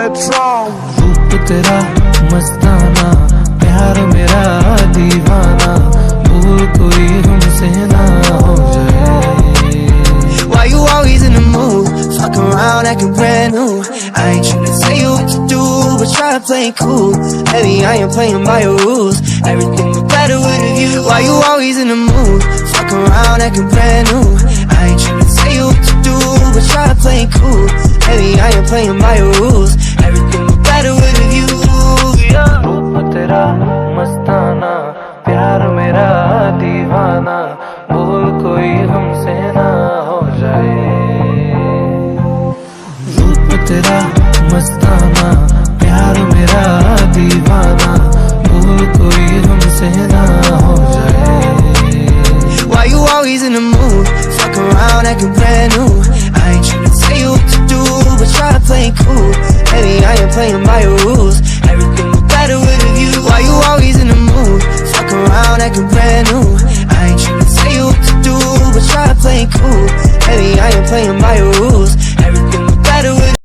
Metro. रूप तेरा मस्ताना, प्यार मेरा दीवाना, भूल कोई हमसे ना हो जाए. Why you always in the mood? Fuck around acting brand new. I ain't tryna tell you what to do, but try to play it cool. Baby, I ain't playing by your rules. Everything was better with a view. Why you always in the mood? Fuck around acting brand new. I ain't tryna tell you what to do, but try to play it cool. Baby, I ain't playing by your rules. Everything was better with a view. Yeah. रूप तेरा मस्ताना, प्यार मेरा दीवाना, भूल कोई हमसे ना हो जाए. रूप तेरा मस्ताना, प्यार मेरा दीवाना, भूल कोई हमसे ना हो जाए. Why you always in the mood? Fuck around acting brand new. I ain't tryna tell you what to do, but try to play it cool. Baby, I ain't playing by your rules. Everything was better with a view. Why you always in the mood? Fuck around acting brand new. I ain't tryna tell you what to do, but try to play it cool. Baby, I ain't playing